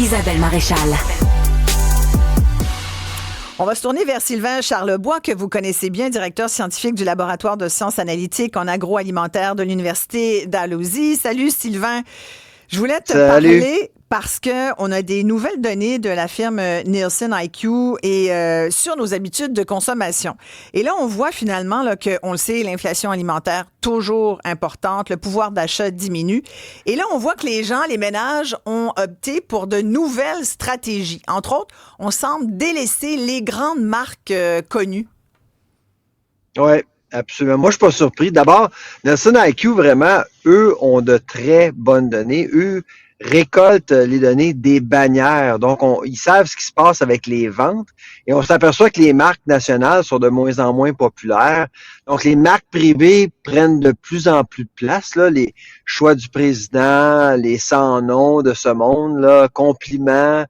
Isabelle Maréchal. On va se tourner vers Sylvain Charlebois, que vous connaissez bien, directeur scientifique du laboratoire de sciences analytiques en agroalimentaire de l'Université Dalhousie. Salut Sylvain. Je voulais te parler parce qu'on a des nouvelles données de la firme Nielsen IQ et sur nos habitudes de consommation. Et là, on voit finalement là, qu'on le sait, l'inflation alimentaire toujours importante, le pouvoir d'achat diminue. Et là, on voit que les gens, les ménages, ont opté pour de nouvelles stratégies. Entre autres, on semble délaisser les grandes marques connues. Oui, absolument. Moi, je suis pas surpris. D'abord, Nielsen IQ, vraiment, eux ont de très bonnes données. Eux récoltent les données des bannières. Donc, ils savent ce qui se passe avec les ventes et on s'aperçoit que les marques nationales sont de moins en moins populaires. Donc, les marques privées prennent de plus en plus de place, là, les choix du président, les sans-noms de ce monde, là, compliments,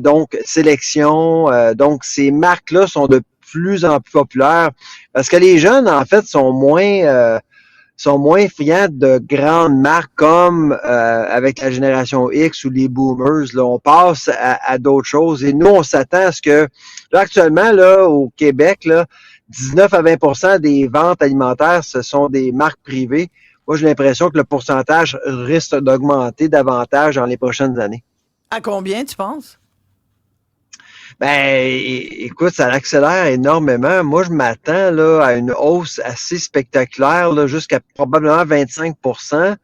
donc sélection. Donc, ces marques-là sont de plus en plus populaires parce que les jeunes, en fait, sont moins friands de grandes marques comme avec la génération X ou les boomers. Là, on passe à d'autres choses. Et nous, on s'attend à ce que, là, actuellement, là, au Québec, là, 19 à 20% des ventes alimentaires, ce sont des marques privées. Moi, j'ai l'impression que le pourcentage risque d'augmenter davantage dans les prochaines années. À combien, tu penses? Ben, écoute, ça accélère énormément. Moi, je m'attends là à une hausse assez spectaculaire, là, jusqu'à probablement 25%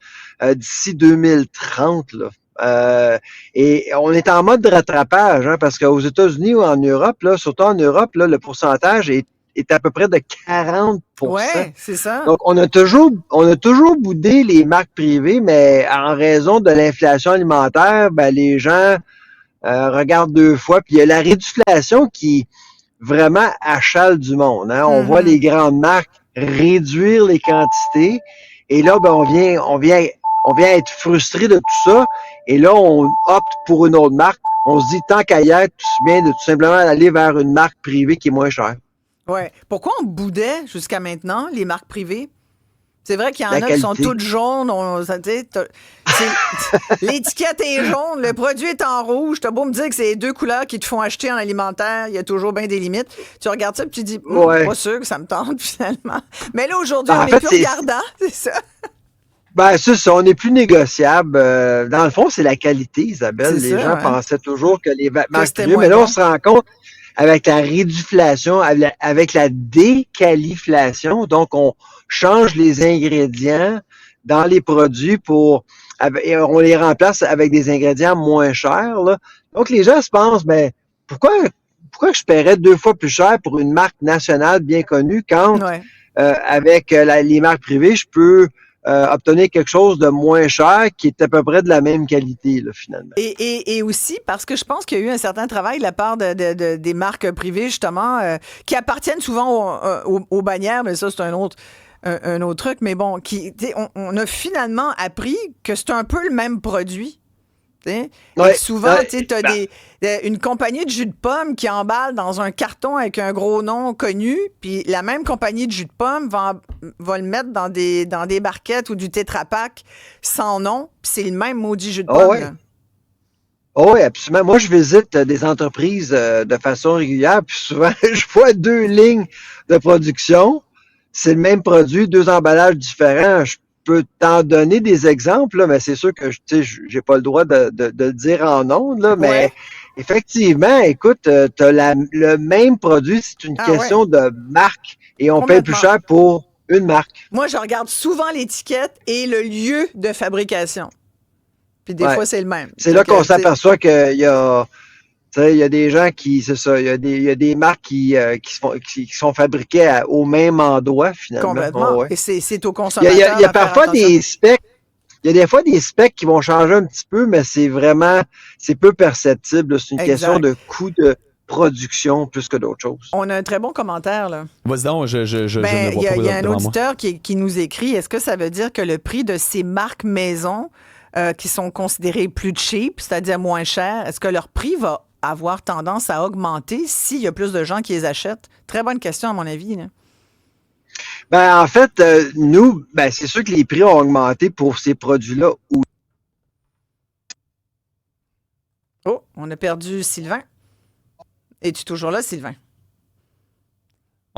d'ici 2030. Là. Et on est en mode de rattrapage, hein, parce qu'aux États-Unis ou en Europe, là, surtout en Europe, là, le pourcentage est à peu près de 40%. Ouais, c'est ça. Donc, on a toujours boudé les marques privées, mais en raison de l'inflation alimentaire, ben, les gens regarde deux fois. Puis il y a la réduflation qui vraiment achale du monde. Hein? On voit les grandes marques réduire les quantités. Et là, ben, on vient être frustré de tout ça. Et là, on opte pour une autre marque. On se dit, tant qu'à y être, tout bien de tout simplement aller vers une marque privée qui est moins chère. Ouais. Pourquoi on boudait jusqu'à maintenant les marques privées? C'est vrai qu'il y en a La qui sont qualité. toutes jaunes. L'étiquette est jaune, le produit est en rouge. T'as beau me dire que c'est les deux couleurs qui te font acheter en alimentaire, il y a toujours bien des limites. Tu regardes ça et tu dis, pas sûr que ça me tente finalement. Mais là, aujourd'hui, on est plus regardant, c'est ça. Ben, c'est ça, on n'est plus négociable. Dans le fond, c'est la qualité, Isabelle. Les gens pensaient toujours que les marques privées, mais là, on se rend compte avec la réduflation, avec la déqualiflation, donc on change les ingrédients dans les produits et on les remplace avec des ingrédients moins chers. Là. Donc les gens se pensent, ben pourquoi je paierais 2 fois plus cher pour une marque nationale bien connue quand avec les marques privées, je peux obtenir quelque chose de moins cher qui est à peu près de la même qualité, là, finalement. Et aussi parce que je pense qu'il y a eu un certain travail de la part des marques privées, justement, qui appartiennent souvent aux bannières, mais ça, c'est un autre truc. Mais bon, on a finalement appris que c'est un peu le même produit. Ouais, souvent, tu as une compagnie de jus de pomme qui emballe dans un carton avec un gros nom connu, puis la même compagnie de jus de pomme va le mettre dans des barquettes ou du Tetra Pak sans nom, puis c'est le même maudit jus de pomme. Ouais. Oh oui, absolument. Moi, je visite des entreprises de façon régulière, puis souvent, je vois 2 lignes de production. C'est le même produit, 2 emballages différents. Je peux t'en donner des exemples, là, mais c'est sûr que j'ai pas le droit de le dire en ondes, là, mais effectivement, écoute, tu as le même produit, c'est une question de marque et on paye plus cher pour une marque. Moi, je regarde souvent l'étiquette et le lieu de fabrication. Puis des fois, c'est le même. C'est là qu'on s'aperçoit qu'il y a... Il y a des gens qui, c'est ça, il y a des marques qui sont fabriquées au même endroit, finalement. Complètement. Et c'est au consommateur. Il y a parfois des specs. Il y a des fois des specs qui vont changer un petit peu, mais c'est peu perceptible. C'est une question de coût de production plus que d'autres choses. On a un très bon commentaire, là. Vas-y donc, je ne le vois pas. Il y a un auditeur qui nous écrit, est-ce que ça veut dire que le prix de ces marques maison qui sont considérées plus cheap, c'est-à-dire moins chères, est-ce que leur prix va avoir tendance à augmenter s'il y a plus de gens qui les achètent? Très bonne question, à mon avis. Là. Ben, en fait, nous, c'est sûr que les prix ont augmenté pour ces produits-là. Oh, on a perdu Sylvain. Es-tu toujours là, Sylvain?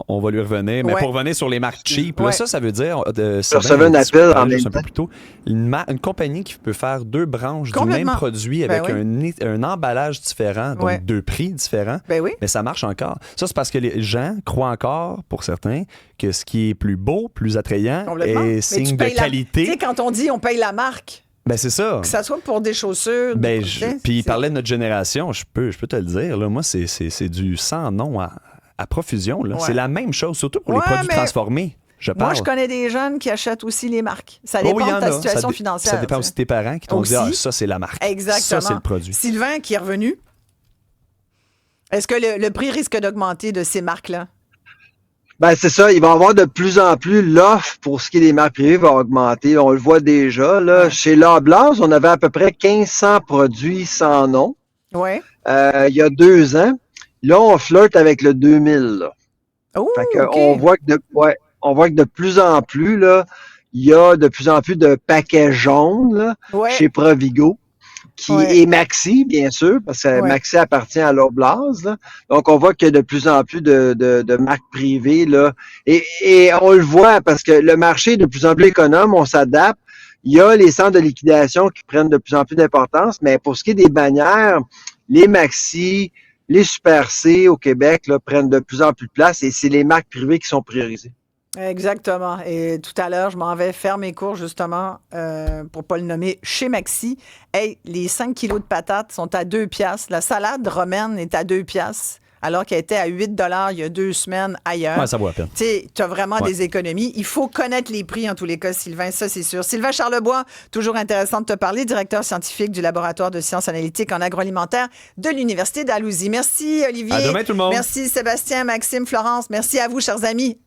On va lui revenir. Mais Ouais. pour revenir sur les marques cheap, Ouais. là, ça veut dire... Je recevais un appel en même un peu temps. plus tôt. Une compagnie qui peut faire 2 branches du même Complètement. produit avec Ben un emballage différent, donc Ouais. 2 prix différents. Ben oui. Mais ça marche encore. Ça, c'est parce que les gens croient encore, pour certains, que ce qui est plus beau, plus attrayant Complètement. est Mais signe tu de payes qualité. Tu sais, quand on dit on paye la marque, Ben c'est ça. que ça soit pour des chaussures. Ben, tu sais, puis il c'est- parlait de notre génération, je peux te le dire. Là, moi, c'est du sans nom à profusion. Là. Ouais. C'est la même chose, surtout pour Ouais, les produits mais transformés. Je parle. Moi, je connais des jeunes qui achètent aussi les marques. Ça Oh, dépend il y en de ta a. situation Ça financière. Ça dépend tu aussi sais. de tes parents qui t'ont dit Aussi. ça, c'est la marque. Exactement. Ça, c'est le produit. Sylvain qui est revenu. Est-ce que le prix risque d'augmenter de ces marques-là? Ben, c'est ça. Il va y avoir de plus en plus l'offre pour ce qui est des marques privées va augmenter. On le voit déjà. Là. Ouais. Chez Loblaws, on avait à peu près 1500 produits sans nom Oui. il y a 2 ans. Là, on flirte avec le 2000. Là. Oh, Fait que OK. on voit que de plus en plus, là, il y a de plus en plus de paquets jaunes là, Ouais. chez Provigo, qui Ouais. est Maxi, bien sûr, parce que Ouais. Maxi appartient à Loblaws. Là. Donc, on voit qu'il y a de plus en plus de marques privées. Là. Et on le voit parce que le marché est de plus en plus économe, on s'adapte. Il y a les centres de liquidation qui prennent de plus en plus d'importance, mais pour ce qui est des bannières, les Maxi, les Super C au Québec là, prennent de plus en plus de place et c'est les marques privées qui sont priorisées. Exactement. Et tout à l'heure, je m'en vais faire mes cours, justement, pour pas le nommer, chez Maxi. Hey, les 5 kilos de patates sont à 2 piastres. La salade romaine est à 2 piastres, alors qu'elle était à 8 il y a 2 semaines ailleurs. Ouais, ça vaut la peine. Tu sais, tu as vraiment Ouais. des économies. Il faut connaître les prix, en tous les cas, Sylvain, ça, c'est sûr. Sylvain Charlebois, toujours intéressant de te parler, directeur scientifique du laboratoire de sciences analytiques en agroalimentaire de l'Université d'Alousie. Merci, Olivier. À demain, tout le monde. Merci, Sébastien, Maxime, Florence. Merci à vous, chers amis.